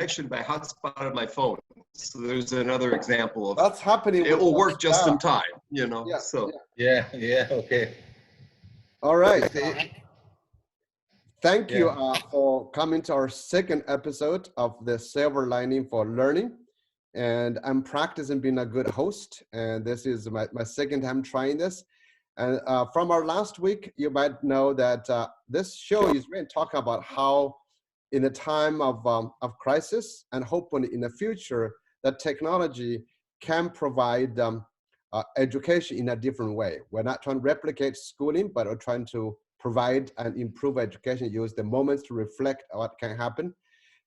connection, but I hotspotted my phone. So there's another example of that's happening. It will work just in time, you know. Yeah, so yeah, okay. All right. See, Thank you for coming to our second episode of the Silver Lining for Learning. And I'm practicing being a good host. And this is my second time trying this. And from our last week, you might know that this show is really talking about how in a time of crisis and hopefully in the future, that technology can provide education in a different way. We're not trying to replicate schooling, but we're trying to provide and improve education, use the moments to reflect on what can happen.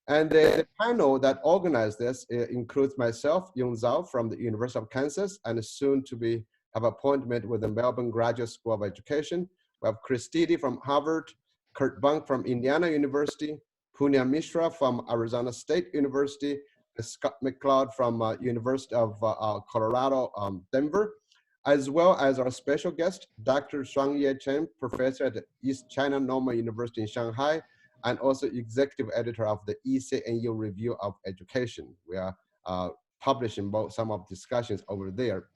And the panel that organized this includes myself, Yong Zhao from the University of Kansas, and soon to be have appointment with the Melbourne Graduate School of Education. We have Chris Dede from Harvard, Curtis Bonk from Indiana University, Sugata Mitra from Arizona State University, and Scott McLeod from University of Colorado, Denver, as well as our special guest, Dr. Shuangye Chen, professor at the East China Normal University in Shanghai, and also executive editor of the ECNU Review of Education. We are publishing some of the discussions over there.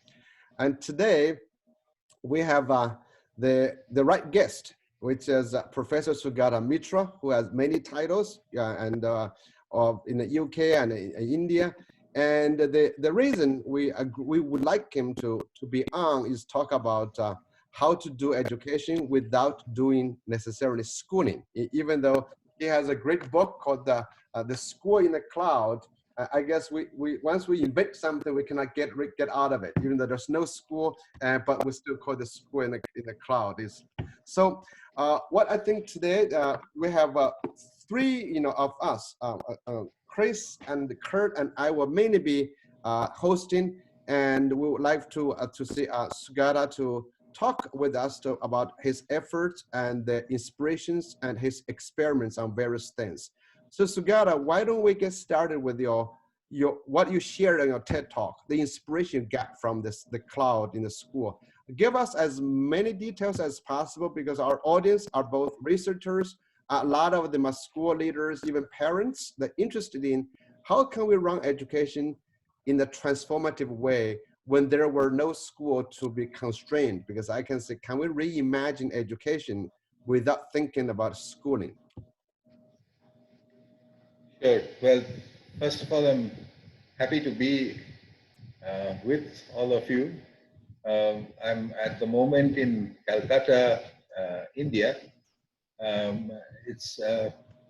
And today we have the right guest, which is Professor Sugata Mitra, who has many titles and in the UK and in India. And the reason we would like him to be on is talk about how to do education without doing necessarily schooling. Even though he has a great book called The School in the Cloud, I guess we once we invent something, we cannot get out of it, even though there's no school, but we still call the school in the cloud. So what I think today we have three of us, Chris and Kurt and I will mainly be hosting, and we would like to see Sugata to talk with us about his efforts and the inspirations and his experiments on various things. So Sugata, why don't we get started with your what you shared in your TED Talk, the inspiration you got from the cloud in the school. Give us as many details as possible because our audience are both researchers, a lot of them are school leaders, even parents that are interested in how can we run education in a transformative way when there were no school to be constrained, because I can say, can we reimagine education without thinking about schooling? Sure. Well, first of all, I'm happy to be with all of you. I'm at the moment in Calcutta, India. It's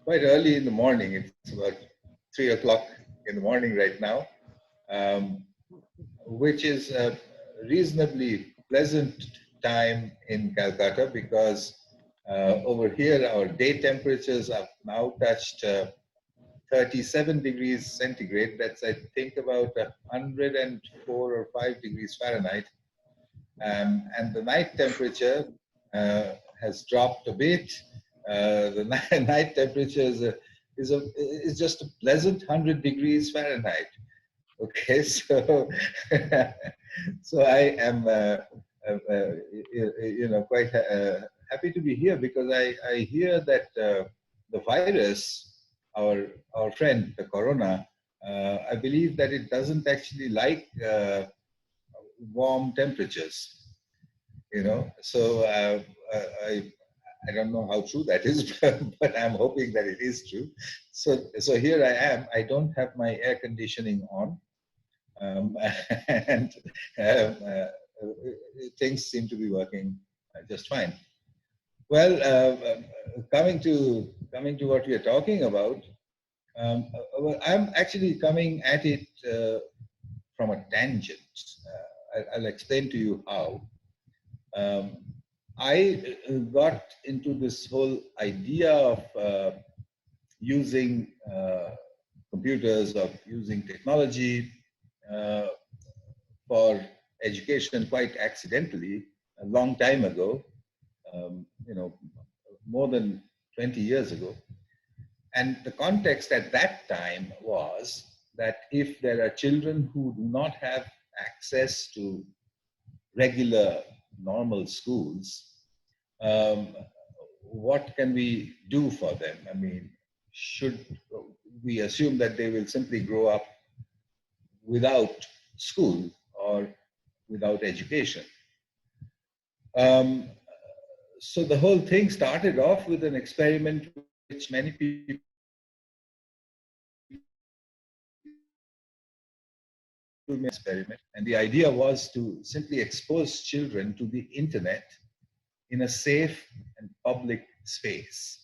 quite early in the morning. It's about 3 o'clock in the morning right now, which is a reasonably pleasant time in Calcutta because over here our day temperatures have now touched 37 degrees centigrade. That's, I think, about 104 or 5 degrees Fahrenheit. And the night temperature has dropped a bit. The night temperature is just a pleasant 100 degrees Fahrenheit. Okay, so so I am quite happy to be here because I hear that the virus, our friend the corona, I believe that it doesn't actually like warm temperatures. So I don't know how true that is, but I'm hoping that it is true. So here I am. I don't have my air conditioning on, and things seem to be working just fine. Well, coming to what we are talking about, well, I'm actually coming at it from a tangent. I'll explain to you how. I got into this whole idea of using computers, of using technology for education quite accidentally a long time ago, more than 20 years ago. And the context at that time was that if there are children who do not have access to regular normal schools, what can we do for them? I mean, should we assume that they will simply grow up without school or without education? So the whole thing started off with an experiment which many people experiment, and the idea was to simply expose children to the internet in a safe and public space.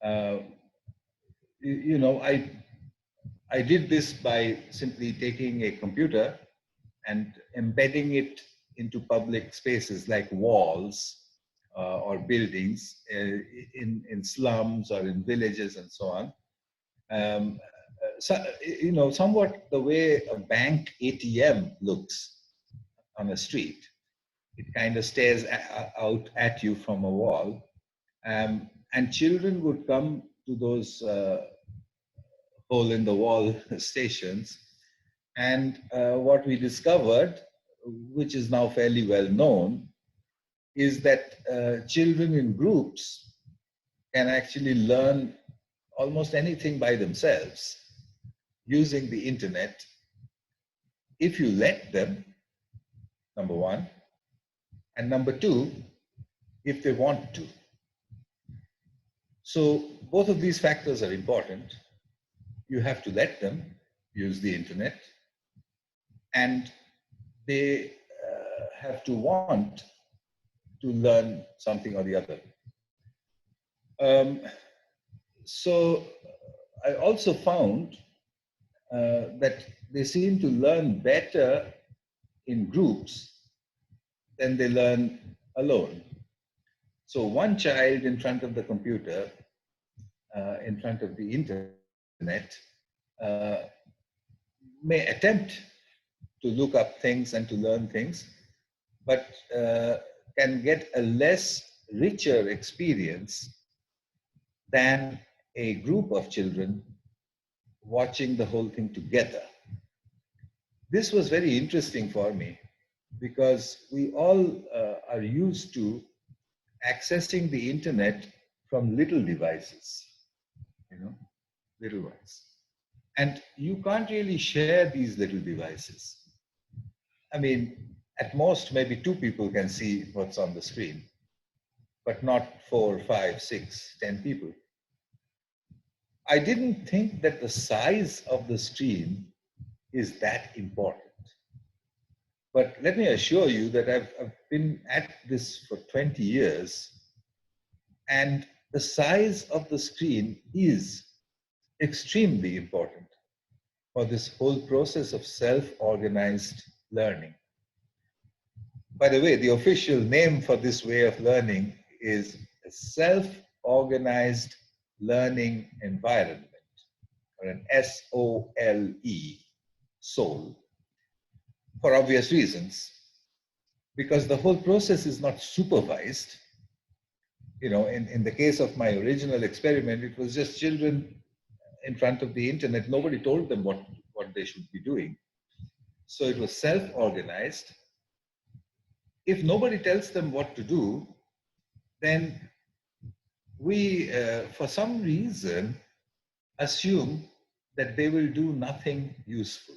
Uh, you know, I did this by simply taking a computer and embedding it into public spaces like walls or buildings in slums or in villages and so on. So, you know, somewhat the way a bank ATM looks on a street. It kind of stares out at you from a wall. And children would come to those hole in the wall stations. And what we discovered, which is now fairly well known, is that children in groups can actually learn almost anything by themselves using the internet if you let them, number one, and number two, if they want to. So both of these factors are important. You have to let them use the internet, and they have to want to learn something or the other. So I also found that they seem to learn better in groups than they learn alone. So one child in front of the computer, in front of the internet, may attempt to look up things and to learn things, but can get a less richer experience than a group of children watching the whole thing together. This was very interesting for me because we all are used to accessing the internet from little devices, you know, little ones. And you can't really share these little devices. I mean, at most, maybe 2 people can see what's on the screen, but not 4, 5, 6, 10 people. I didn't think that the size of the screen is that important. But let me assure you that I've been at this for 20 years, and the size of the screen is extremely important for this whole process of self-organized learning. By the way, the official name for this way of learning is a self-organized learning environment, or an SOLE, SOL, for obvious reasons, because the whole process is not supervised. You know, in the case of my original experiment, it was just children in front of the internet. Nobody told them what they should be doing. So it was self-organized. If nobody tells them what to do, then we, for some reason, assume that they will do nothing useful.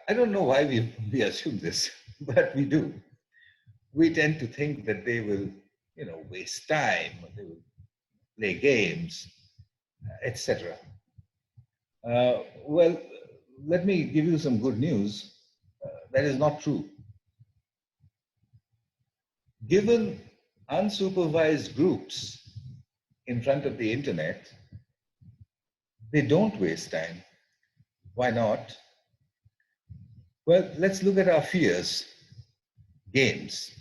I don't know why we assume this, but we do. We tend to think that they will, you know, waste time, or they will play games, etc. Well, let me give you some good news. That is not true. Given unsupervised groups in front of the internet, they don't waste time. Why not? Well, let's look at our fears. Games.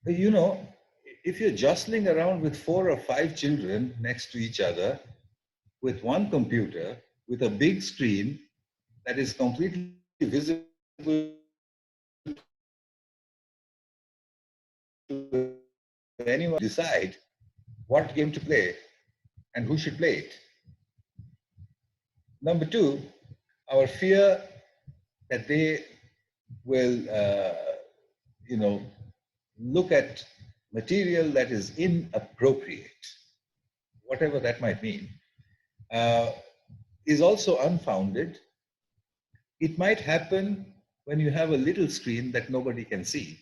You know, if you're jostling around with 4 or 5 children next to each other with one computer, with a big screen that is completely visible to anyone, decide what game to play and who should play it. Number 2, our fear that they will, you know, look at material that is inappropriate. whatever that might mean, is also unfounded. It might happen when you have a little screen that nobody can see.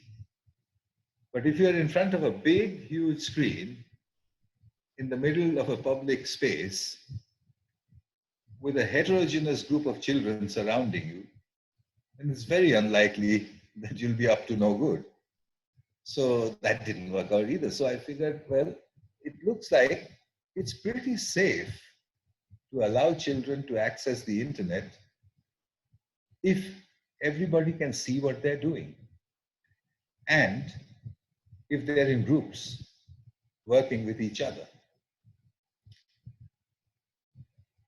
But if you're in front of a big, huge screen in the middle of a public space with a heterogeneous group of children surrounding you, then it's very unlikely that you'll be up to no good. So that didn't work out either. So I figured, well, it looks like it's pretty safe to allow children to access the internet if everybody can see what they're doing. And if they're in groups working with each other.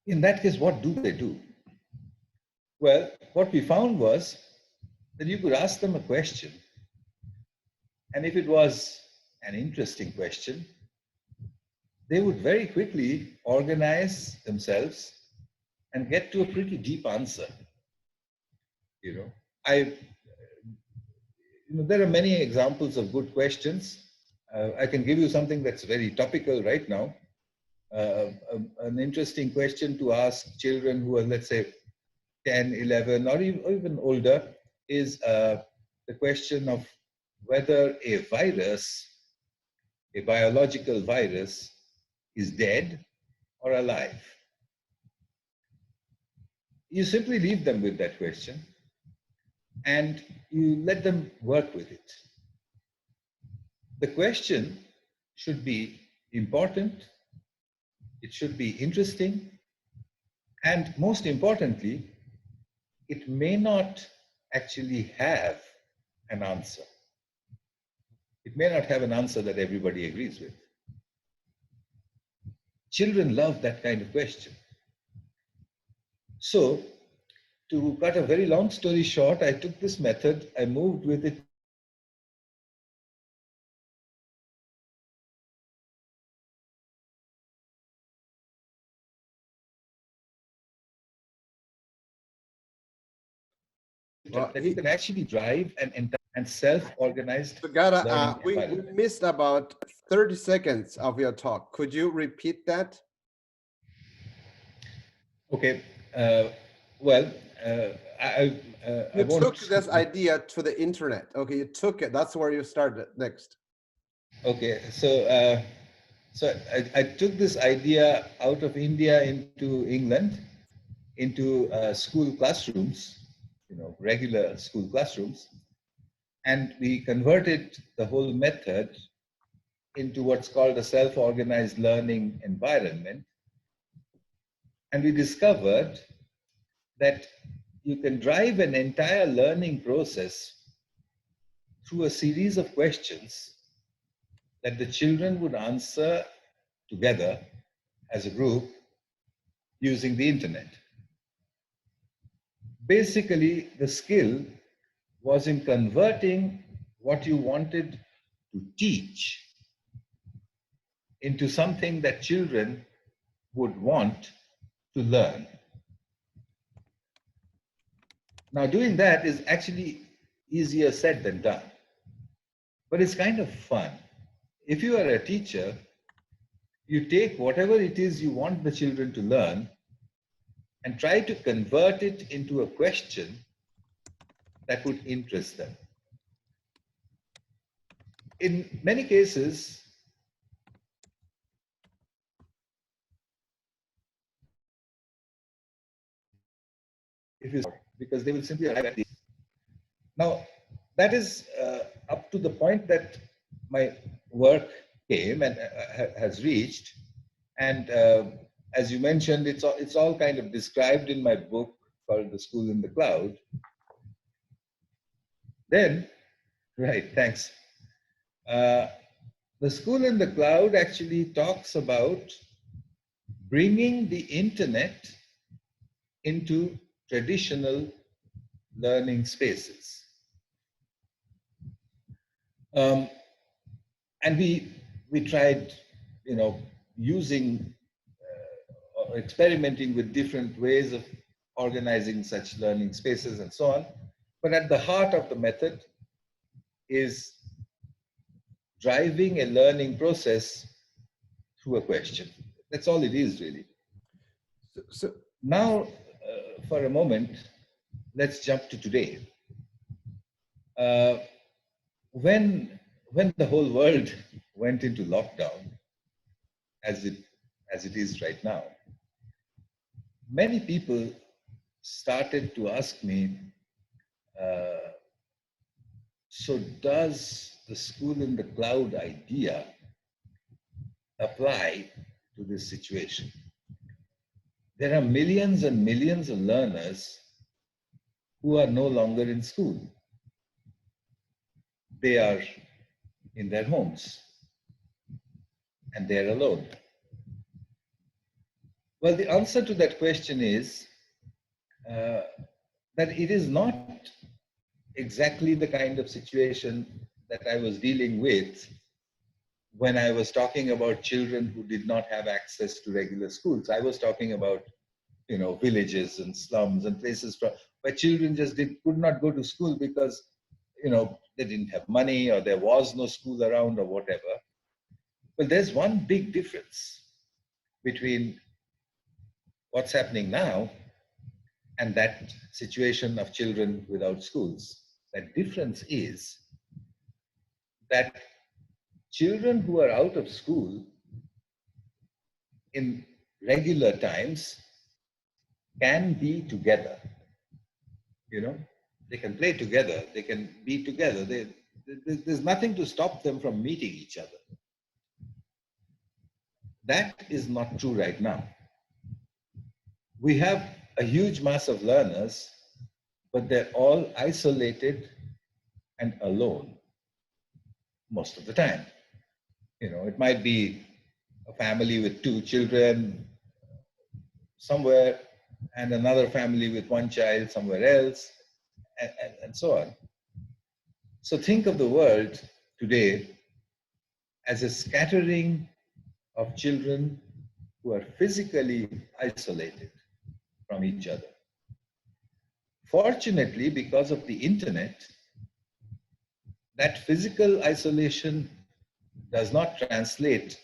In that case, what do they do? Well, what we found was that you could ask them a question. And if it was an interesting question, they would very quickly organize themselves and get to a pretty deep answer. There are many examples of good questions. I can give you something that's very topical right now. An interesting question to ask children who are, let's say, 10, 11, or even older is the question of whether a virus, a biological virus, is dead or alive. You simply leave them with that question and you let them work with it. The question should be important, it should be interesting, and most importantly, it may not actually have an answer. It may not have an answer that everybody agrees with. Children love that kind of question. So, to cut a very long story short, I took this method, I moved with it that you can actually drive an entire and self-organized Sugata, we environment. missed about 30 seconds of your talk. Could you repeat that? Okay. You took this idea to the internet. Okay, you took it. That's where you started next. Okay, so I took this idea out of India into England, into school classrooms, regular school classrooms, and we converted the whole method into what's called a self-organized learning environment. And we discovered that you can drive an entire learning process through a series of questions that the children would answer together as a group using the internet. Basically, the skill was in converting what you wanted to teach into something that children would want to learn. Now, doing that is actually easier said than done, but it's kind of fun. If you are a teacher, you take whatever it is you want the children to learn and try to convert it into a question that would interest them. In many cases, because they will simply arrive at this. Now, that is up to the point that my work came and has reached. And as you mentioned, it's all kind of described in my book called The School in the Cloud. Then, right, thanks. The School in the Cloud actually talks about bringing the internet into traditional learning spaces. And we tried, using or experimenting with different ways of organizing such learning spaces and so on. But at the heart of the method is driving a learning process through a question. That's all it is, really. So Now, for a moment, let's jump to today. When the whole world went into lockdown, as it is right now, many people started to ask me, so does the school in the cloud idea apply to this situation? There are millions and millions of learners who are no longer in school. They are in their homes and they're alone. Well, the answer to that question is that it is not exactly the kind of situation that I was dealing with when I was talking about children who did not have access to regular schools. I was talking about, villages and slums and places where children just could not go to school because, they didn't have money or there was no school around or whatever. Well, there's one big difference between what's happening now and that situation of children without schools. That difference is that children who are out of school in regular times can be together. They can play together, they can be together. There's nothing to stop them from meeting each other. That is not true right now. We have a huge mass of learners, but they're all isolated and alone most of the time. It might be a family with 2 children somewhere and another family with 1 child somewhere else, and so on. So think of the world today as a scattering of children who are physically isolated from each other. Fortunately, because of the internet, that physical isolation does not translate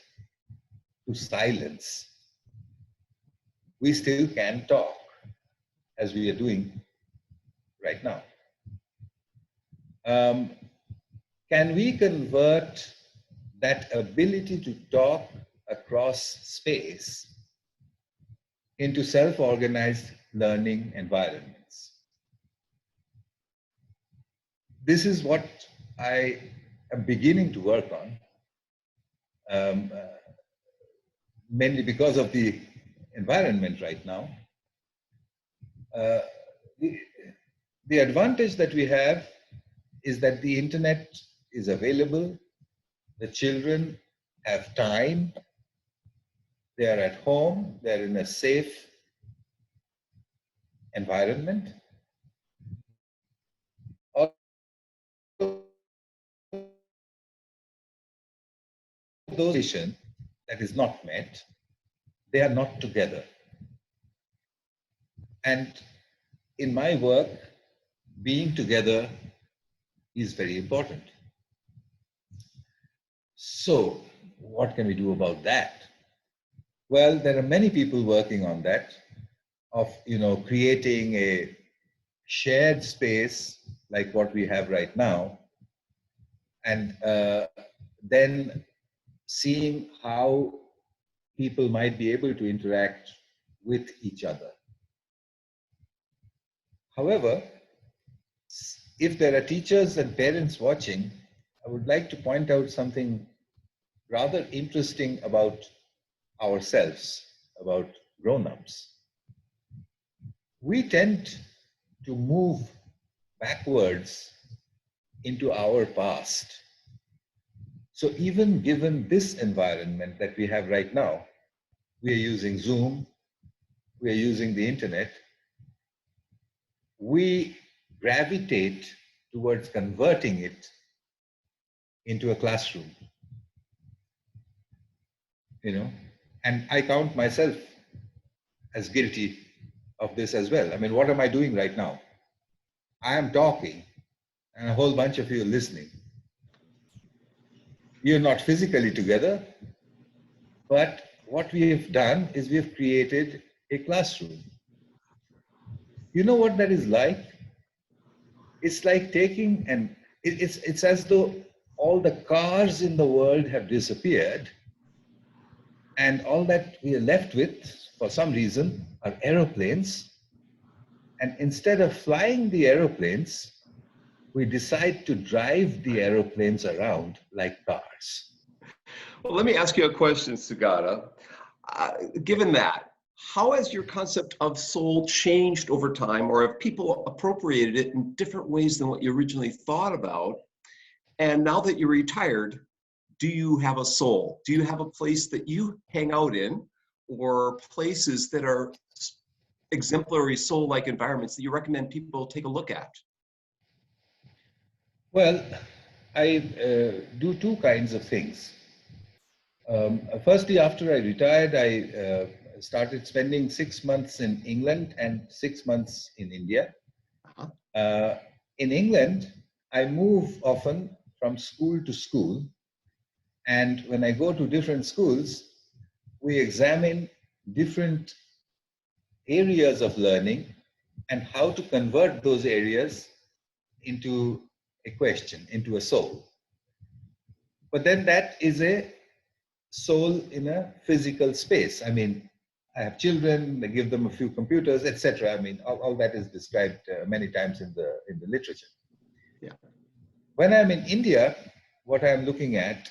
to silence. We still can talk, as we are doing right now. Can we convert that ability to talk across space into self-organized learning environments? This is what I am beginning to work on, mainly because of the environment right now. The advantage that we have is that the internet is available, the children have time, they are at home, they're in a safe environment. Those conditions that is not met, they are not together. And in my work, being together is very important. So what can we do about that? Well, there are many people working on that, of creating a shared space like what we have right now, and then seeing how people might be able to interact with each other. However, if there are teachers and parents watching, I would like to point out something rather interesting about ourselves, about grown-ups. We tend to move backwards into our past. So even given this environment that we have right now, we are using Zoom, we are using the internet, we gravitate towards converting it into a classroom. And I count myself as guilty of this as well. I mean, what am I doing right now? I am talking and a whole bunch of you are listening. You're not physically together, but what we have done is we have created a classroom. You know what that is like? It's like taking it's as though all the cars in the world have disappeared, and all that we are left with, for some reason, are aeroplanes. And instead of flying the aeroplanes, we decide to drive the aeroplanes around like cars. Well, let me ask you a question, Sugata. Given that, how has your concept of soul changed over time, or have people appropriated it in different ways than what you originally thought about? And now that you're retired, do you have a soul? Do you have a place that you hang out in, or places that are exemplary soul-like environments that you recommend people take a look at? Well, I do two kinds of things. Firstly, after I retired, I started spending 6 months in England and 6 months in India. In England, I move often from school to school. And when I go to different schools, we examine different areas of learning and how to convert those areas into a question, into a soul. But then that is a soul in a physical space. I mean, I have children, I give them a few computers, etc. I mean, all that is described many times in the literature. Yeah. When I'm in India, what I'm looking at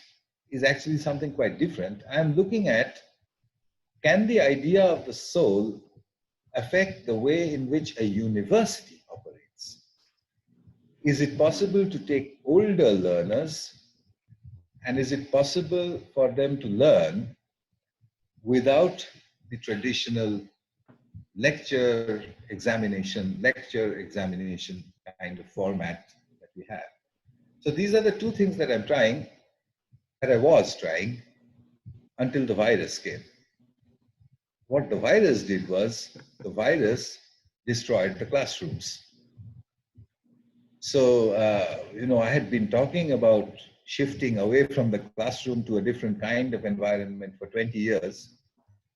is actually something quite different. I'm looking at, can the idea of the soul affect the way in which a university operates? Is it possible to take older learners, and is it possible for them to learn without the traditional lecture examination kind of format that we have? So these are the two things that I was trying until the virus came. What the virus did was, the virus destroyed the classrooms. So, I had been talking about shifting away from the classroom to a different kind of environment for 20 years.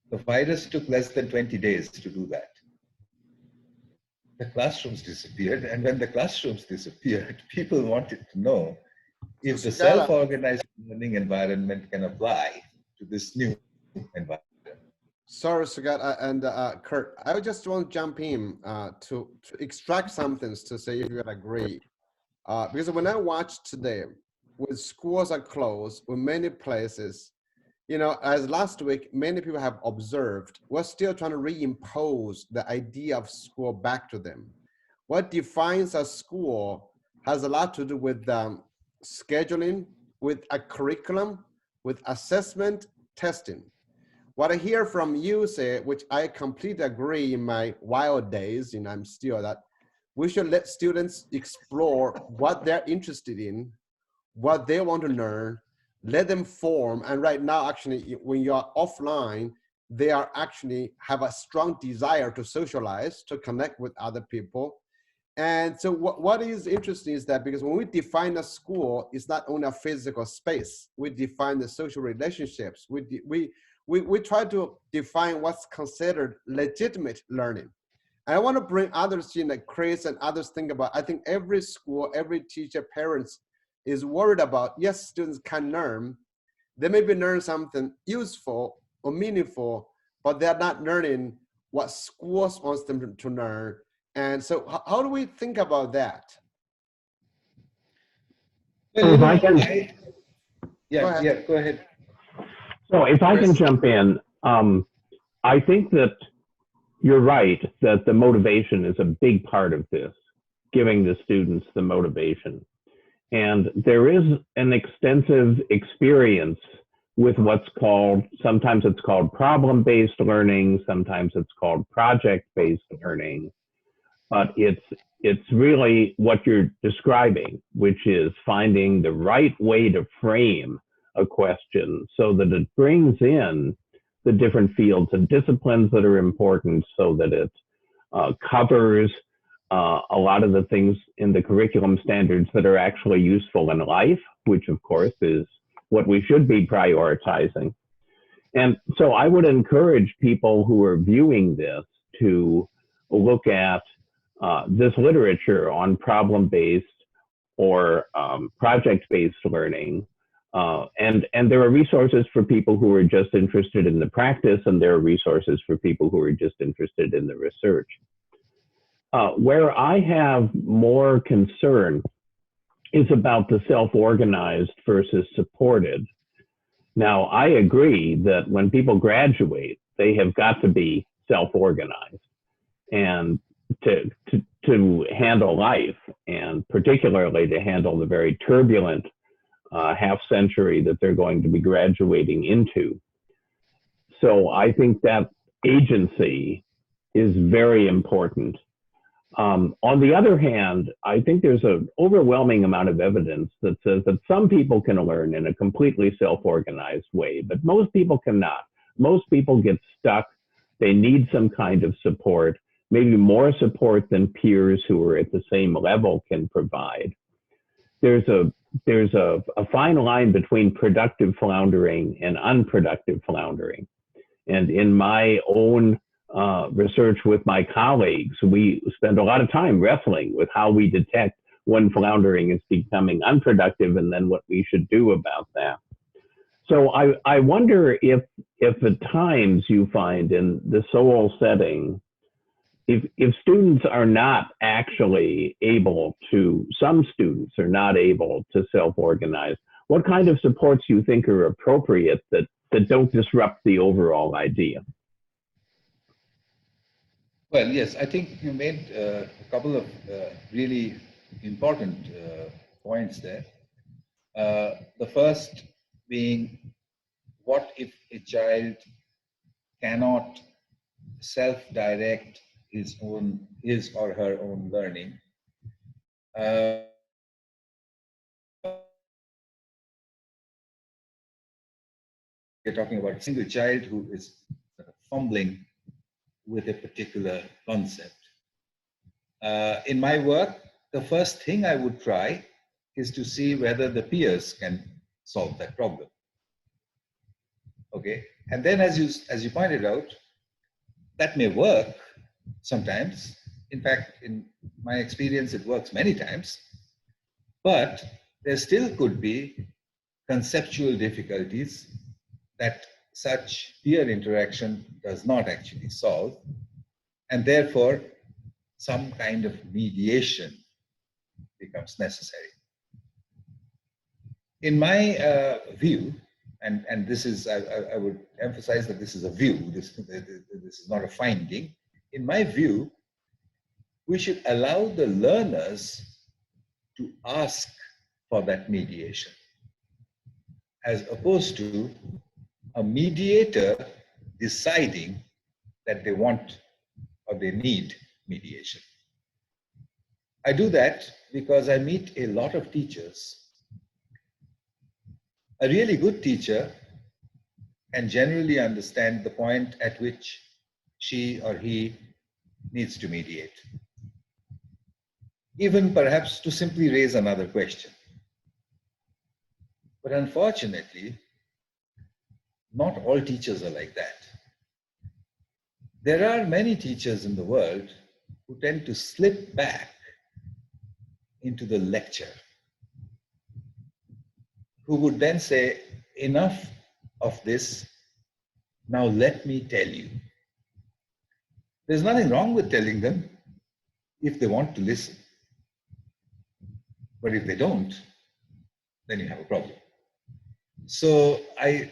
The virus took less than 20 days to do that. The classrooms disappeared, and when the classrooms disappeared, people wanted to know if the self-organized learning environment can apply to this new environment. Sorry, Sugata and Kurt, I just want to jump in to extract something to say if you would agree. Because when I watch today, when schools are closed, in many places, as last week, many people have observed, we're still trying to reimpose the idea of school back to them. What defines a school has a lot to do with scheduling, with a curriculum, with assessment, testing. What I hear from you say, which I completely agree in my wild days, I'm still that, we should let students explore what they're interested in, what they want to learn, let them form. And right now, actually, when you're offline, they are actually have a strong desire to socialize, to connect with other people. And so what is interesting is that because when we define a school, it's not only a physical space, we define the social relationships. We try to define what's considered legitimate learning. And I want to bring others in, like Chris and others think about, I think every school, every teacher, parents is worried about, yes, students can learn. They maybe learn something useful or meaningful, but they're not learning what schools wants them to learn. And so how do we think about that? Well, Go ahead. So if I can jump in, I think that you're right that the motivation is a big part of this, giving the students the motivation. And there is an extensive experience with what's called, sometimes it's called problem-based learning, sometimes it's called project-based learning, but it's really what you're describing, which is finding the right way to frame a question so that it brings in the different fields and disciplines that are important, so that it covers a lot of the things in the curriculum standards that are actually useful in life, which of course is what we should be prioritizing. And so I would encourage people who are viewing this to look at this literature on problem-based or project-based learning. And there are resources for people who are just interested in the practice, and there are resources for people who are just interested in the research. Where I have more concern is about the self-organized versus supported. Now, I agree that when people graduate, they have got to be self-organized and to handle life, and particularly to handle the very turbulent half century that they're going to be graduating into. So I think that agency is very important. On the other hand, I think there's an overwhelming amount of evidence that says that some people can learn in a completely self-organized way, but most people cannot. Most people get stuck. They need some kind of support, maybe more support than peers who are at the same level can provide. There's a fine line between productive floundering and unproductive floundering. And in my own research with my colleagues, we spend a lot of time wrestling with how we detect when floundering is becoming unproductive and then what we should do about that. So I wonder if at times you find in the Seoul setting, if students are not actually able to, some students are not able to self-organize, what kind of supports you think are appropriate that don't disrupt the overall idea? Well, yes, I think you made a couple of really important points there. The first being, what if a child cannot self-direct his or her own learning? We're talking about a single child who is fumbling with a particular concept. In my work, the first thing I would try is to see whether the peers can solve that problem. Okay, and then as you pointed out, that may work sometimes. In fact, in my experience, it works many times. But there still could be conceptual difficulties that such peer interaction does not actually solve, and therefore some kind of mediation becomes necessary. In my view, and this is, I would emphasize that this is a view, this is not a finding. In my view, we should allow the learners to ask for that mediation, as opposed to a mediator deciding that they want or they need mediation. I do that because I meet a lot of teachers. A really good teacher can generally understand the point at which she or he needs to mediate, even perhaps to simply raise another question. But unfortunately, not all teachers are like that. There are many teachers in the world who tend to slip back into the lecture, who would then say, enough of this, now let me tell you. There's nothing wrong with telling them if they want to listen. But if they don't, then you have a problem. So I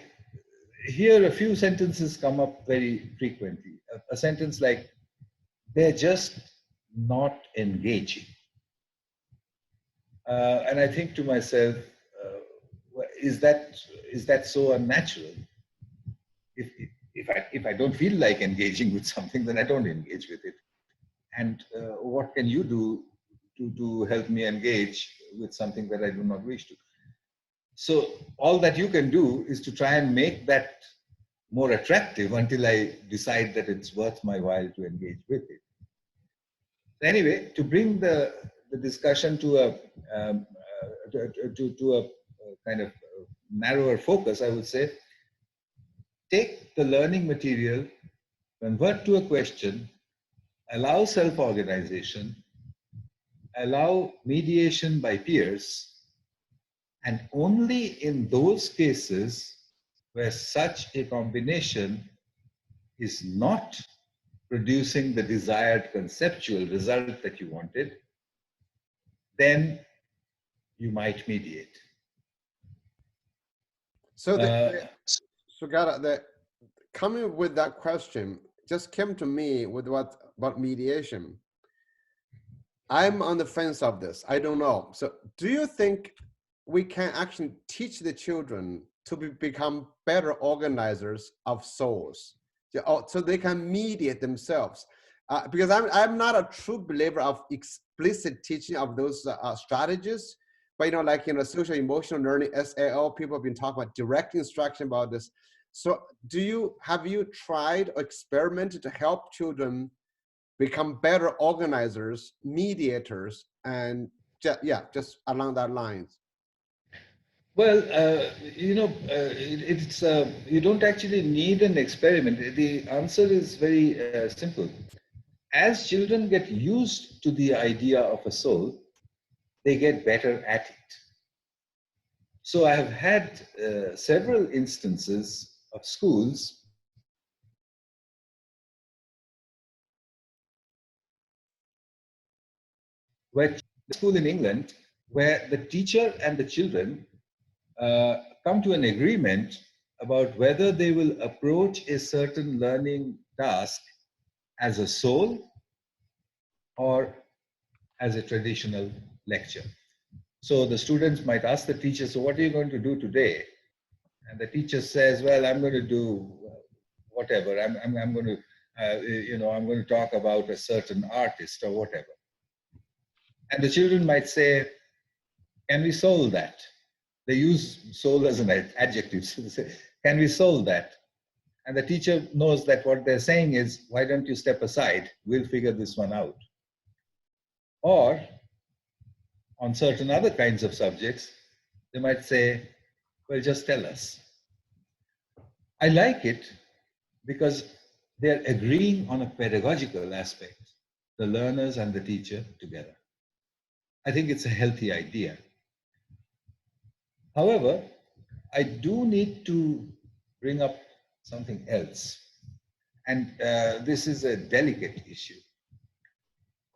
hear a few sentences come up very frequently. A sentence like, they're just not engaging. And I think to myself, is that so unnatural? If I don't feel like engaging with something, then I don't engage with it. And what can you do to help me engage with something that I do not wish to? So all that you can do is to try and make that more attractive until I decide that it's worth my while to engage with it. Anyway, to bring the discussion to a kind of narrower focus, I would say, take the learning material, convert to a question, allow self-organization, allow mediation by peers, and only in those cases where such a combination is not producing the desired conceptual result that you wanted, then you might mediate. So, Sugata, coming with that question just came to me with what about mediation. I'm on the fence of this. I don't know. So do you think we can actually teach the children to become better organizers of souls, so they can mediate themselves? Because I'm not a true believer of explicit teaching of those strategies, but like social emotional learning, SAO, people have been talking about direct instruction about this. So have you tried or experimented to help children become better organizers, mediators, and just along that lines? Well, you don't actually need an experiment. The answer is very simple. As children get used to the idea of a soul, they get better at it. So I have had several instances of schools where school in England, where the teacher and the children come to an agreement about whether they will approach a certain learning task as a soul or as a traditional lecture. So the students might ask the teacher, so what are you going to do today? And the teacher says, well, I'm going to do whatever. I'm going to, I'm going to talk about a certain artist or whatever. And the children might say, can we solve that? They use soul as an adjective. So they say, can we solve that? And the teacher knows that what they're saying is, why don't you step aside? We'll figure this one out. Or on certain other kinds of subjects, they might say, well, just tell us. I like it because they're agreeing on a pedagogical aspect, the learners and the teacher together. I think it's a healthy idea. However, I do need to bring up something else. And this is a delicate issue.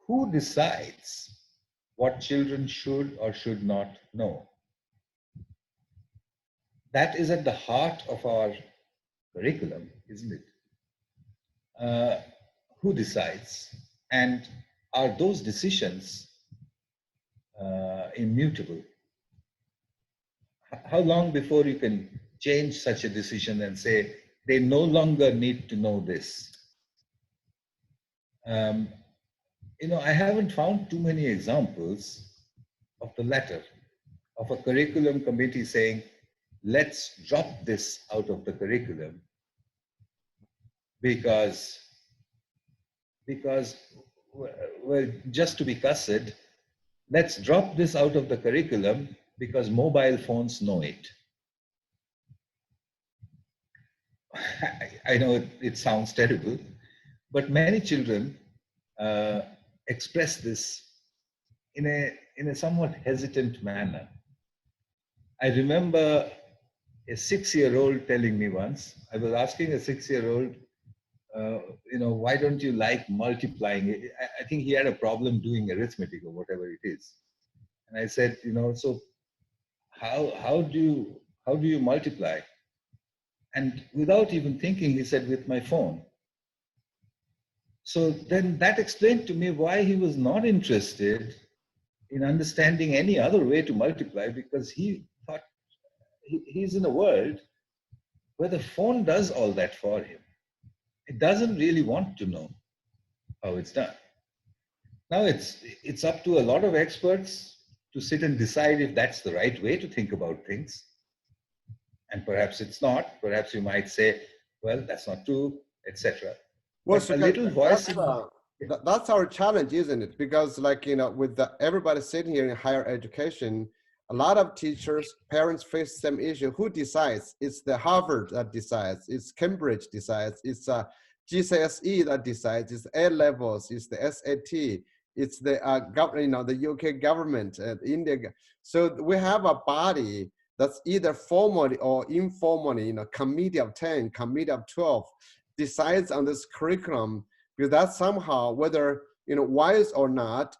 Who decides what children should or should not know? That is at the heart of our curriculum, isn't it? Who decides? And are those decisions immutable? How long before you can change such a decision and say, they no longer need to know this? I haven't found too many examples of the latter, of a curriculum committee saying, let's drop this out of the curriculum because well, just to be cussed, let's drop this out of the curriculum because mobile phones know it. I know it sounds terrible, but many children express this in a somewhat hesitant manner. I remember a 6-year-old telling me once, I was asking a 6-year-old, why don't you like multiplying? I think he had a problem doing arithmetic or whatever it is. And I said, so how do you multiply? And without even thinking, he said, with my phone. So then that explained to me why he was not interested in understanding any other way to multiply, because he thought he's in a world where the phone does all that for him. It doesn't really want to know how it's done. Now it's up to a lot of experts to sit and decide if that's the right way to think about things. And perhaps it's not. Perhaps you might say, well, that's not true, etc. Well, a little voice. That's our challenge, isn't it? Because with everybody sitting here in higher education, a lot of teachers, parents face the same issue. Who decides? It's the Harvard that decides. It's Cambridge decides. It's GCSE that decides. It's A levels. It's the SAT. It's the the UK government and India. So we have a body that's either formally or informally, committee of 10, committee of 12, decides on this curriculum, because that's somehow, whether wise or not,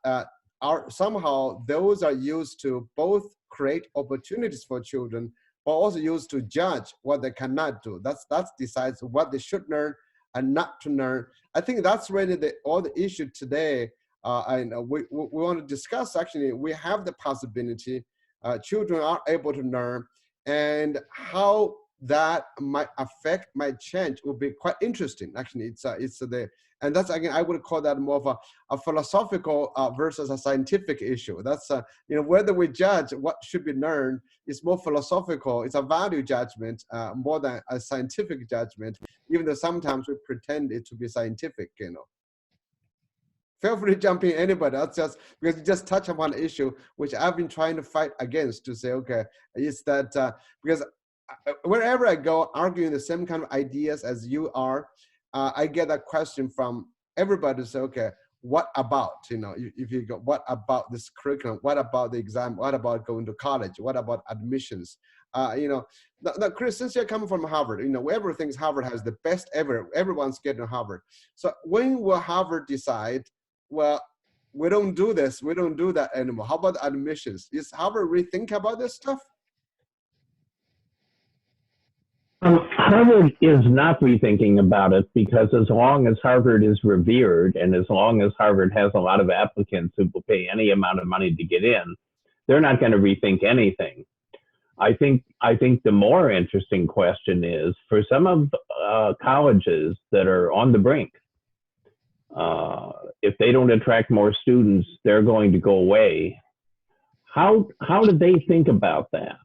are somehow those are used to both create opportunities for children, but also used to judge what they cannot do. That decides what they should learn and not to learn. I think that's really all the issue today. And we want to discuss, actually, we have the possibility, children are able to learn, and how that might change will be quite interesting. Actually, and that's, again, I would call that more of a philosophical versus a scientific issue. That's whether we judge what should be learned is more philosophical. It's a value judgment more than a scientific judgment, even though sometimes we pretend it to be scientific. Feel free to jump in, anybody. That's just because you just touch upon an issue which I've been trying to fight against, to say, okay, is that because wherever I go arguing the same kind of ideas as you are, I get a question from everybody to say, okay, what about, if you go, what about this curriculum? What about the exam? What about going to college? What about admissions? Now, Chris, since you're coming from Harvard, everyone thinks Harvard has the best ever. Everyone's getting Harvard. So when will Harvard decide, well, we don't do this, we don't do that anymore? How about admissions? Is Harvard rethink about this stuff? Harvard is not rethinking about it, because as long as Harvard is revered, and as long as Harvard has a lot of applicants who will pay any amount of money to get in, they're not going to rethink anything. I think the more interesting question is, for some of colleges that are on the brink, if they don't attract more students, they're going to go away. How do they think about that?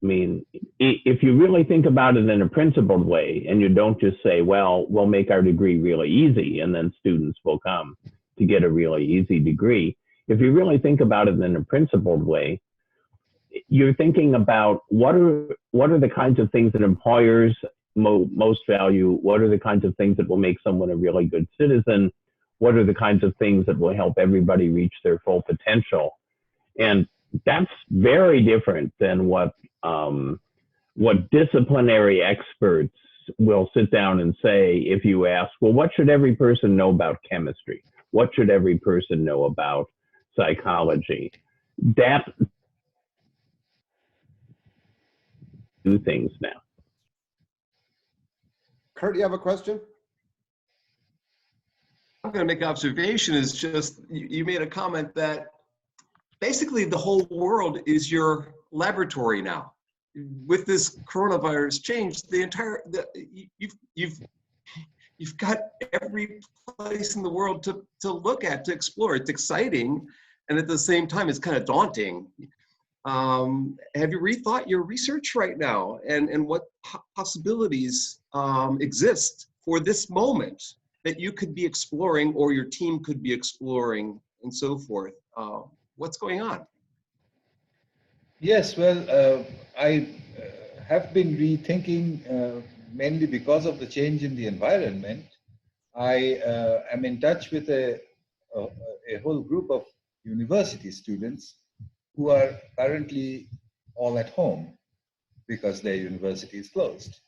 I mean, if you really think about it in a principled way, and you don't just say, well, we'll make our degree really easy and then students will come to get a really easy degree. If you really think about it in a principled way, you're thinking about what are the kinds of things that employers most value? What are the kinds of things that will make someone a really good citizen? What are the kinds of things that will help everybody reach their full potential? And that's very different than what disciplinary experts will sit down and say if you ask, well, what should every person know about chemistry? What should every person know about psychology? That do things now. Kurt, you have a question? I'm going to make an observation. Is just you made a comment that basically the whole world is your laboratory now. With this coronavirus change, you've got every place in the world to look at, to explore. It's exciting, and at the same time, it's kind of daunting. Have you rethought your research right now, and what possibilities exist for this moment that you could be exploring, or your team could be exploring, and so forth? What's going on? Yes, well, I have been rethinking, mainly because of the change in the environment. I am in touch with a whole group of university students who are currently all at home because their university is closed.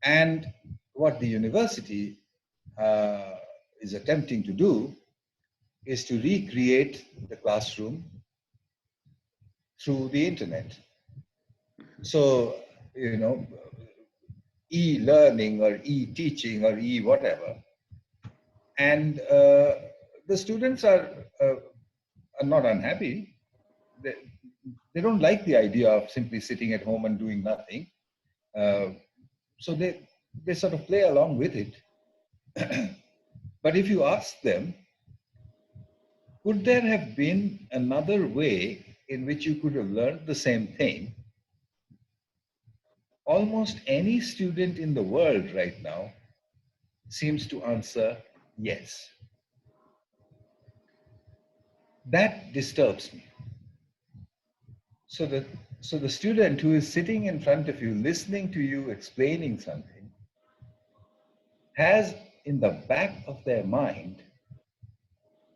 And what the university is attempting to do is to recreate the classroom through the internet. So, e-learning or e-teaching or e-whatever. And the students are not unhappy. They don't like the idea of simply sitting at home and doing nothing. So they sort of play along with it. But if you ask them, could there have been another way in which you could have learned the same thing? Almost any student in the world right now seems to answer yes. That disturbs me. So the student who is sitting in front of you, listening to you explaining something, has in the back of their mind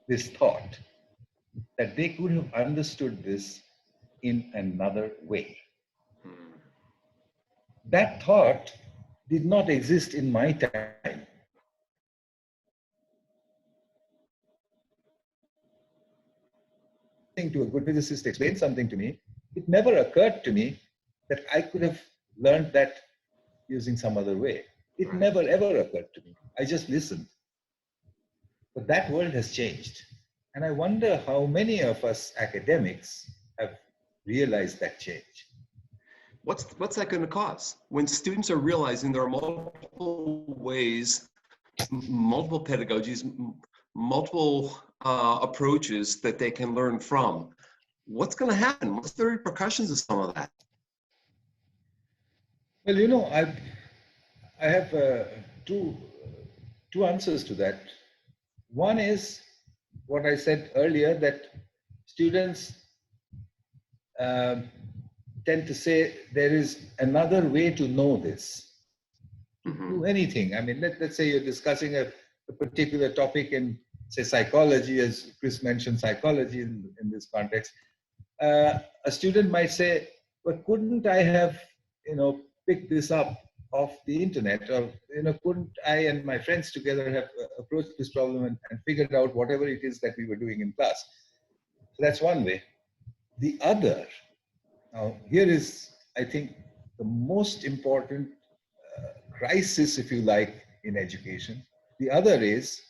this thought that they could have understood this in another way. That thought did not exist in my time. To a good physicist explain something to me, it never occurred to me that I could have learned that using some other way. It never ever occurred to me. I just listened. But that world has changed. And I wonder how many of us academics have realized that change. What's that going to cause? When students are realizing there are multiple ways, multiple pedagogies, multiple approaches that they can learn from, what's going to happen? What's the repercussions of some of that? Well, you know, I have two answers to that. One is what I said earlier, that students tend to say there is another way to know this. Do anything. I mean, let's say you're discussing a particular topic in, say, psychology, as Chris mentioned, psychology in this context. A student might say, well, couldn't I have, picked this up off the internet, or, couldn't I and my friends together have approached this problem and figured out whatever it is that we were doing in class? So that's one way. The other, now here is, I think, the most important crisis, if you like, in education. The other is,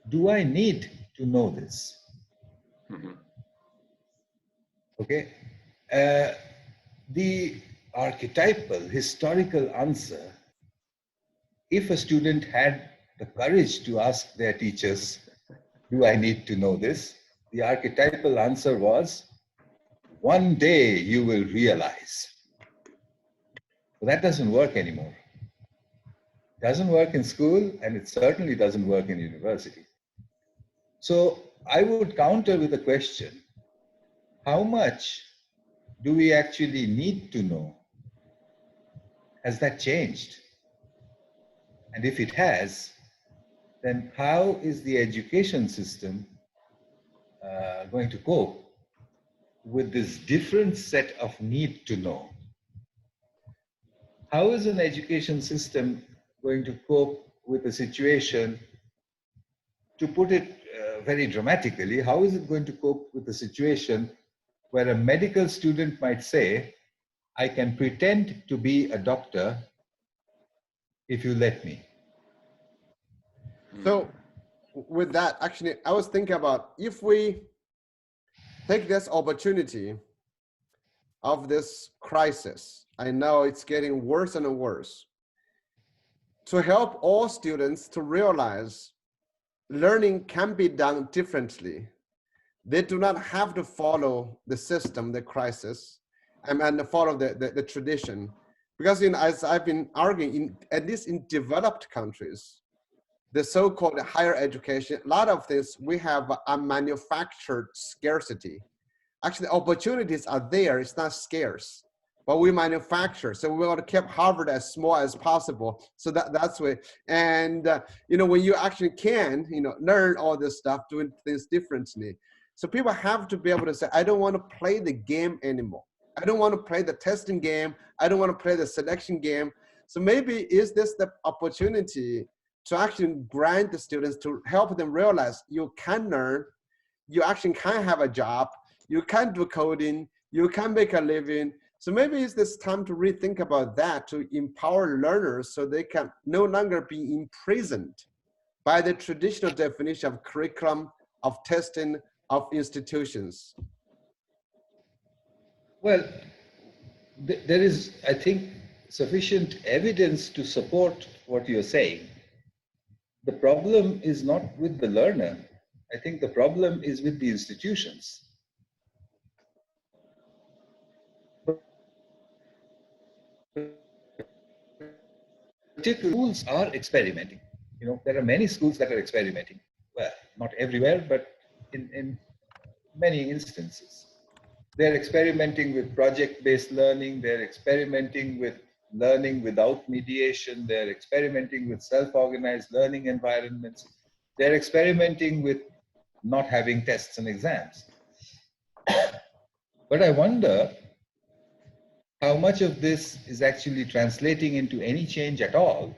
do I need to know this? Okay. The archetypal, historical answer, if a student had the courage to ask their teachers, do I need to know this? The archetypal answer was, one day you will realize. But that doesn't work anymore. It doesn't work in school, and it certainly doesn't work in university. So I would counter with a question: how much do we actually need to know? Has that changed? And if it has, then how is the education system going to cope with this different set of need to know? How is an education system going to cope with a situation, to put it very dramatically, how is it going to cope with a situation where a medical student might say, I can pretend to be a doctor if you let me? So with that, actually, I was thinking about, if we take this opportunity of this crisis, I know it's getting worse and worse, to help all students to realize learning can be done differently. They do not have to follow the system, the crisis, and follow the tradition. Because as I've been arguing, at least in developed countries, the so-called higher education, a lot of this, we have a manufactured scarcity. Actually, opportunities are there, it's not scarce, but we manufacture. So we want to keep Harvard as small as possible. So that's way. And when you actually can, learn all this stuff, doing things differently. So people have to be able to say, I don't want to play the game anymore. I don't want to play the testing game. I don't want to play the selection game. So maybe is this the opportunity to actually grant the students, to help them realize you can learn, you actually can have a job, you can do coding, you can make a living. So maybe it's this time to rethink about that, to empower learners so they can no longer be imprisoned by the traditional definition of curriculum, of testing, of institutions. Well, there is, I think, sufficient evidence to support what you're saying. The problem is not with the learner. I think the problem is with the institutions. Schools are experimenting. There are many schools that are experimenting. Well, not everywhere, but in many instances. They're experimenting with project-based learning. They're experimenting with learning without mediation. They're experimenting with self-organized learning environments. They're experimenting with not having tests and exams. But I wonder how much of this is actually translating into any change at all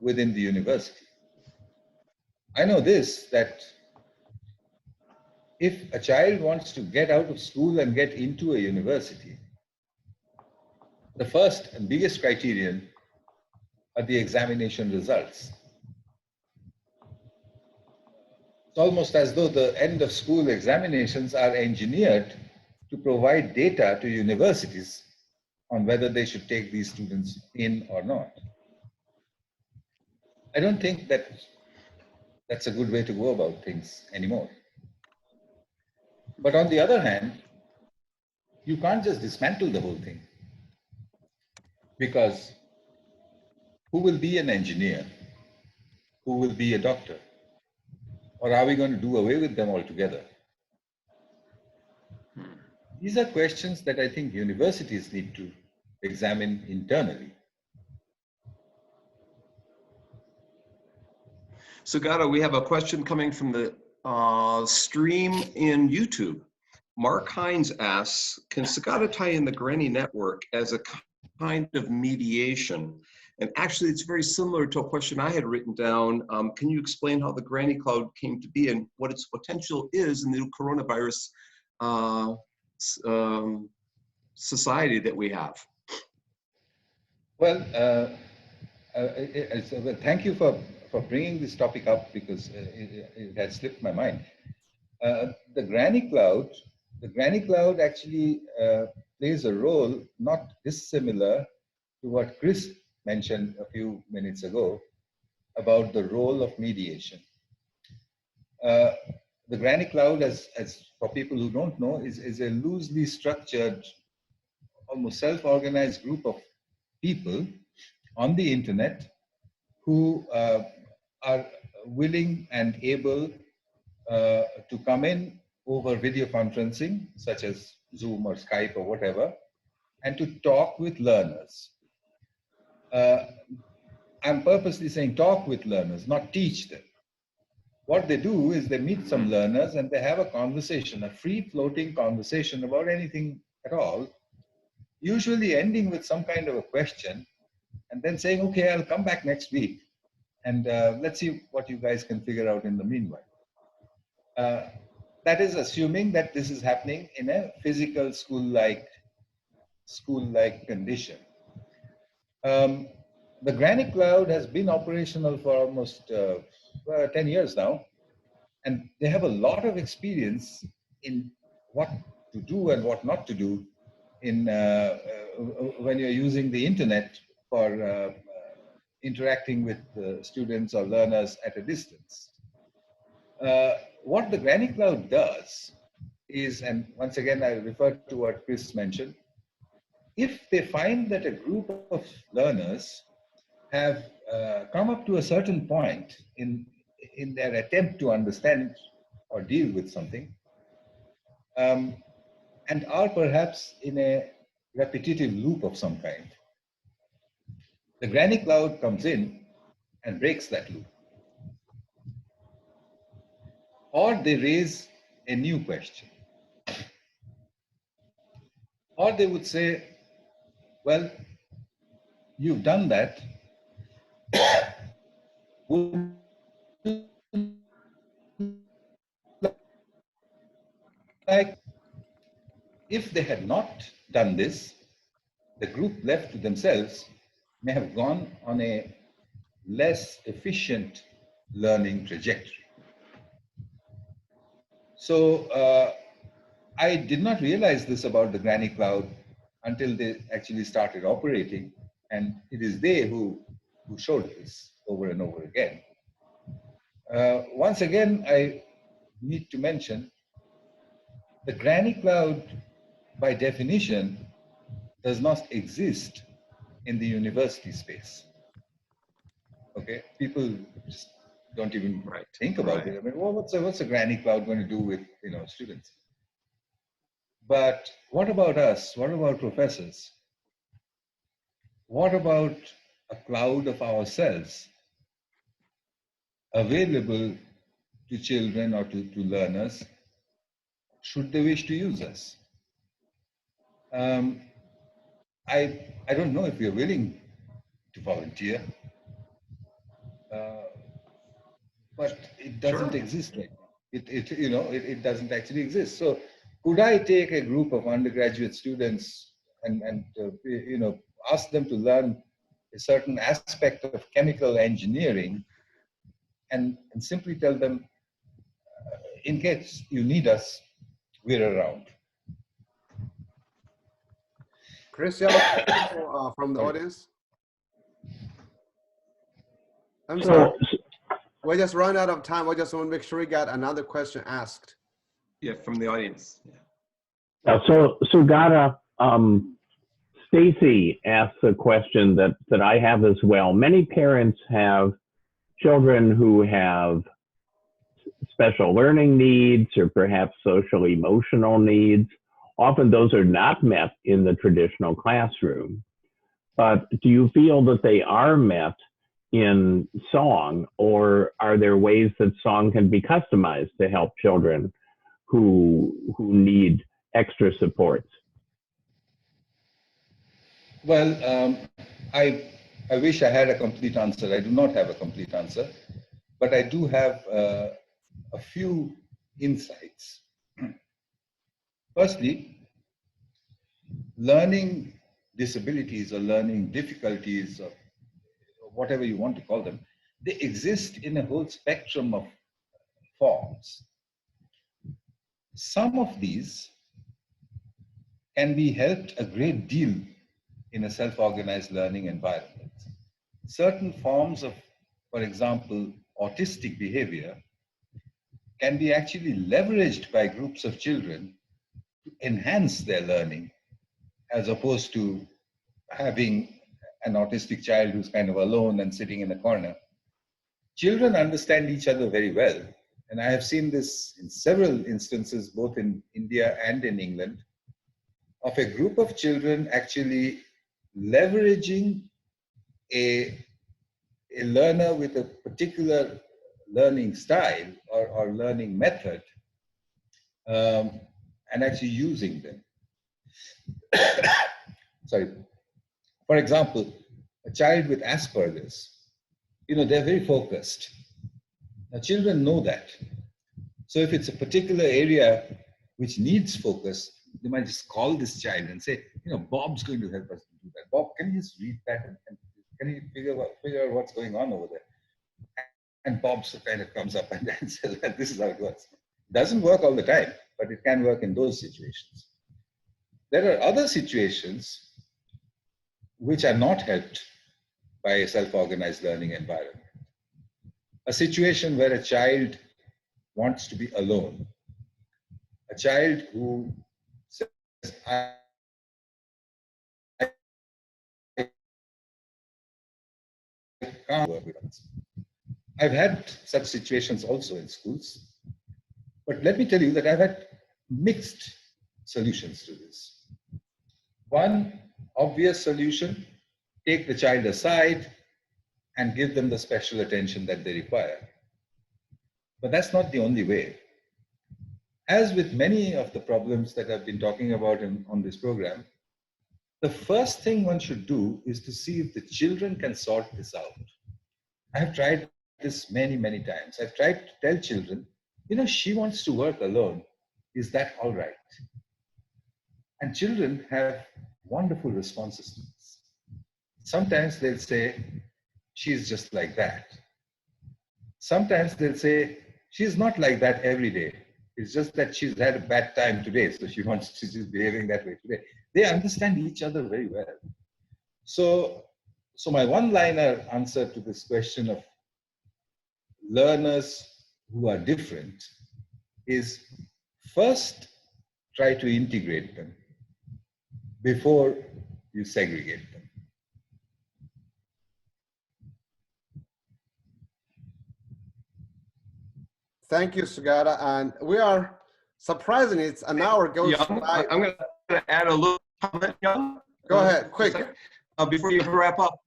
within the university. I know this, that if a child wants to get out of school and get into a university, the first and biggest criterion are the examination results. It's almost as though the end of school examinations are engineered to provide data to universities on whether they should take these students in or not. I don't think that that's a good way to go about things anymore. But on the other hand, you can't just dismantle the whole thing, because who will be an engineer? Who will be a doctor? Or are we going to do away with them altogether? These are questions that I think universities need to examine internally. Sugata, we have a question coming from the stream in YouTube. Mark Hines asks, can Sugata tie in the Granny network as a kind of mediation? And actually, it's very similar to a question I had written down. Can you explain how the Granny Cloud came to be and what its potential is in the new coronavirus society that we have? Well, thank you for bringing this topic up, because it had slipped my mind. The Granny Cloud actually plays a role not dissimilar to what Chris mentioned a few minutes ago about the role of mediation. The Granny Cloud, as for people who don't know, is a loosely structured, almost self-organized group of people on the internet who are willing and able to come in over video conferencing, such as Zoom or Skype or whatever, and to talk with learners. I'm purposely saying talk with learners, not teach them. What they do is they meet some learners and they have a conversation, a free-floating conversation about anything at all, usually ending with some kind of a question, and then saying, okay, I'll come back next week, and let's see what you guys can figure out in the meanwhile. That is assuming that this is happening in a physical school-like condition. The Granny Cloud has been operational for almost 10 years now, and they have a lot of experience in what to do and what not to do in when you're using the internet for interacting with students or learners at a distance. What the Granny Cloud does is, and once again I refer to what Chris mentioned, if they find that a group of learners have come up to a certain point in their attempt to understand or deal with something, and are perhaps in a repetitive loop of some kind, the Granny Cloud comes in and breaks that loop. Or they raise a new question. Or they would say, well, you've done that. Would you like, if they had not done this, the group left to themselves may have gone on a less efficient learning trajectory. So I did not realize this about the Granny Cloud until they actually started operating, and it is they who showed this over and over again. Once again, I need to mention the Granny Cloud, by definition, does not exist in the university space. Okay, people just don't even think about it. I mean, well, what's a Granny Cloud going to do with students? But what about us? What about professors? What about a cloud of ourselves available to children or to learners should they wish to use us? Um, I don't know if you're willing to volunteer, uh, but it doesn't Sure. exist right now. It doesn't actually exist. So could I take a group of undergraduate students and ask them to learn a certain aspect of chemical engineering and simply tell them, in case you need us, we're around. Chris, you have a question from the Sorry. audience? I'm sorry. So, We just run out of time. I just want to make sure we got another question asked. Yeah, from the audience. Yeah. so Sugata, Stacy asks a question that I have as well. Many parents have children who have special learning needs or perhaps social emotional needs. Often those are not met in the traditional classroom. But do you feel that they are met in song, or are there ways that song can be customized to help children who need extra supports? Well, I wish I had a complete answer. I do not have a complete answer, but I do have a few insights. Firstly, learning disabilities or learning difficulties or whatever you want to call them, they exist in a whole spectrum of forms. Some of these can be helped a great deal in a self-organized learning environment. Certain forms of, for example, autistic behavior can be actually leveraged by groups of children to enhance their learning, as opposed to having an autistic child who's kind of alone and sitting in a corner. Children understand each other very well. And I have seen this in several instances, both in India and in England, of a group of children actually leveraging a learner with a particular learning style or learning method, and actually using them. Sorry. For example, a child with Asperger's, they're very focused. Now, children know that. So if it's a particular area which needs focus, they might just call this child and say, Bob's going to help us do that. Bob, can you just read that and can you figure out what's going on over there? And Bob kind of comes up and then says, this is how it works. It doesn't work all the time, but it can work in those situations. There are other situations which are not helped by a self-organized learning environment. A situation where a child wants to be alone. A child who says, I can't work with us. I've had such situations also in schools, but let me tell you that I've had mixed solutions to this. One obvious solution, take the child aside and give them the special attention that they require. But that's not the only way. As with many of the problems that I've been talking about on this program, the first thing one should do is to see if the children can sort this out. I've tried this many, many times. I've tried to tell children, she wants to work alone. Is that all right? And children have wonderful responses to this. Sometimes they'll say, she's just like that. Sometimes they'll say, she's not like that every day. It's just that she's had a bad time today, so she's behaving that way today. They understand each other very well. So my one-liner answer to this question of learners who are different is, first, try to integrate them before you segregate them. Thank you, Sugata. And we are Surprisingly, it's an hour goes Young, by. I'm going to add a little comment, Young. Go ahead, quick. Before you wrap up,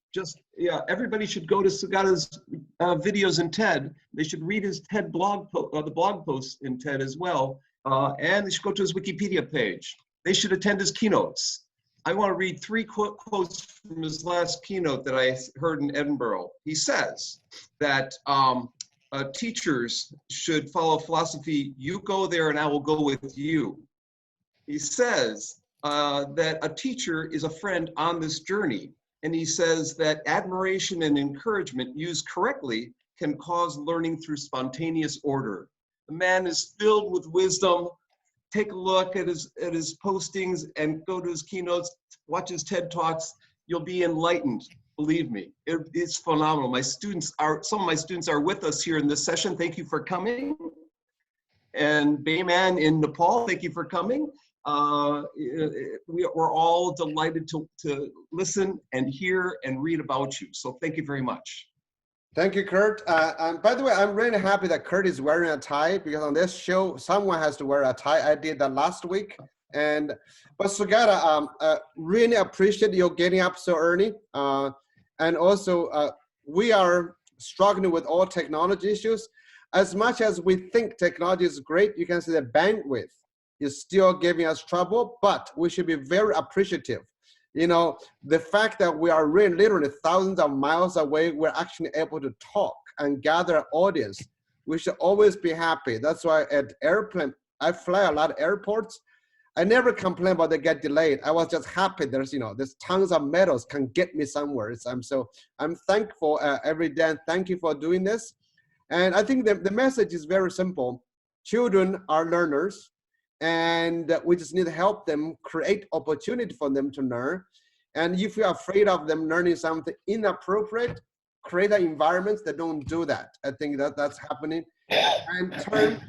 everybody should go to Sugata's videos in TED. They should read his TED blog, the blog posts in TED as well, and they should go to his Wikipedia page. They should attend his keynotes. I want to read 3 quotes from his last keynote that I heard in Edinburgh. He says that teachers should follow philosophy, you go there and I will go with you. He says that a teacher is a friend on this journey. And he says that admiration and encouragement used correctly can cause learning through spontaneous order. The man is filled with wisdom. Take a look at his postings and go to his keynotes, watch his TED Talks. You'll be enlightened, believe me. It's phenomenal. Some of my students are with us here in this session. Thank you for coming. And Bayman in Nepal, thank you for coming. We're all delighted to listen and hear and read about you. So thank you very much. Thank you, Kurt. And by the way, I'm really happy that Kurt is wearing a tie, because on this show, someone has to wear a tie. I did that last week. But Sugata, really appreciate you getting up so early. And also, we are struggling with all technology issues. As much as we think technology is great, you can see the bandwidth is still giving us trouble, but we should be very appreciative. You know, the fact that we are really literally thousands of miles away, we're actually able to talk and gather an audience. We should always be happy. That's why at airplane, I fly a lot of airports. I never complain about they get delayed. I was just happy there's tons of medals can get me somewhere. I'm thankful every day, and thank you for doing this. And I think the message is very simple. Children are learners, and we just need to help them, create opportunity for them to learn. And if you're afraid of them learning something inappropriate, create an environment that don't do that. I think that's happening. And turn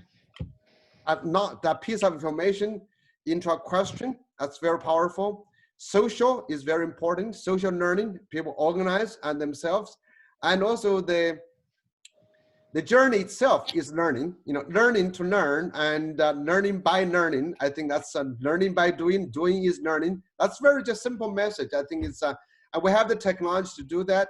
not that piece of information into a question. That's very powerful. Social is very important. Social learning, people organize and themselves. And also the journey itself is learning, learning to learn, and learning by learning. I think that's learning by doing, doing is learning. That's very just simple message. I think it's, and we have the technology to do that,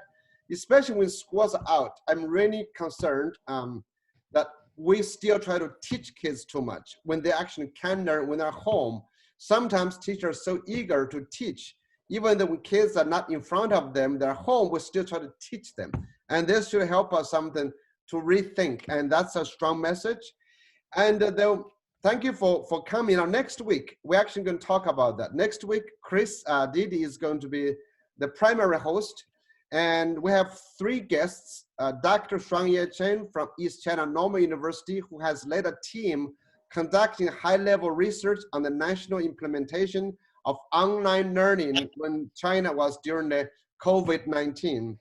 especially when schools are out. I'm really concerned that we still try to teach kids too much when they actually can learn when they're home. Sometimes teachers are so eager to teach, even though when kids are not in front of them, they're home, we still try to teach them. And this should help us something to rethink, and that's a strong message. And though, thank you for coming. Now, next week, we're actually going to talk about that. Next week, Chris Dede is going to be the primary host, and we have 3 guests. Dr. Shuangye Chen from East China Normal University, who has led a team conducting high-level research on the national implementation of online learning when China was during the COVID-19.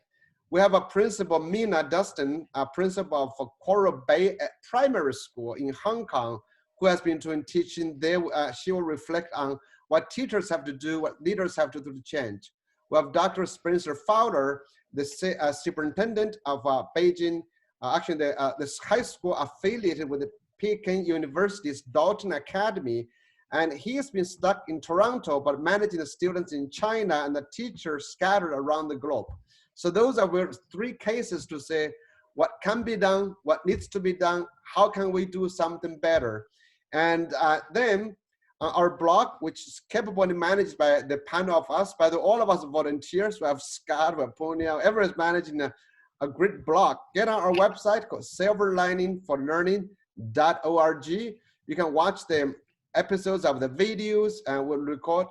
We have a principal, Mina Dustin, a principal for Coral Bay Primary School in Hong Kong, who has been doing teaching there. She will reflect on what teachers have to do, what leaders have to do to change. We have Dr. Spencer Fowler, the superintendent of Beijing, actually this high school affiliated with the Peking University's Dalton Academy. And he has been stuck in Toronto, but managing the students in China and the teachers scattered around the globe. So those are 3 cases to say what can be done, what needs to be done, how can we do something better. And then our blog, which is capably managed by the panel of us, by all of us volunteers. We have Scott, we have Punia, everyone is managing a great blog. Get on our website called silverliningforlearning.org. You can watch the episodes of the videos, and we'll record.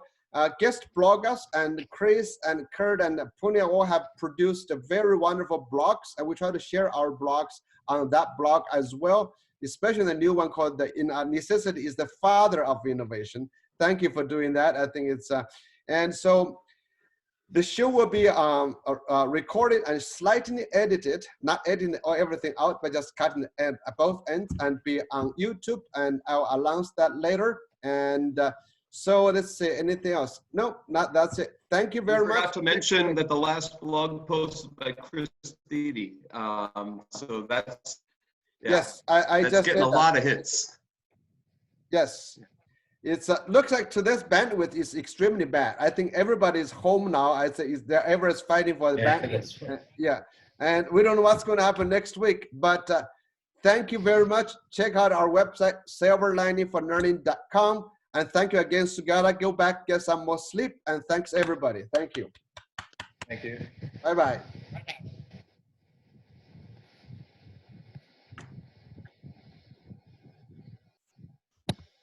Guest bloggers, and Chris and Kurt and Punia all have produced very wonderful blogs, and we try to share our blogs on that blog as well, especially the new one called Necessity is the Father of Innovation. Thank you for doing that. I think it's, and so the show will be recorded and slightly edited, not editing everything out, but just cutting at both ends, and be on YouTube, and I'll announce that later. And so let's see, anything else? No, that's it. Thank you very much. I forgot to mention that the last blog post by Chris Dede. So that's, yeah, yes, I that's just getting a lot of hits. Yes. It's looks like today's bandwidth is extremely bad. I think everybody's home now. I say everyone's fighting for the bandwidth. That's right. Yeah, and we don't know what's going to happen next week. But thank you very much. Check out our website, silverliningforlearning.com. And thank you again, Sugata. Go back, get some more sleep. And thanks, everybody. Thank you. Thank you. Bye-bye.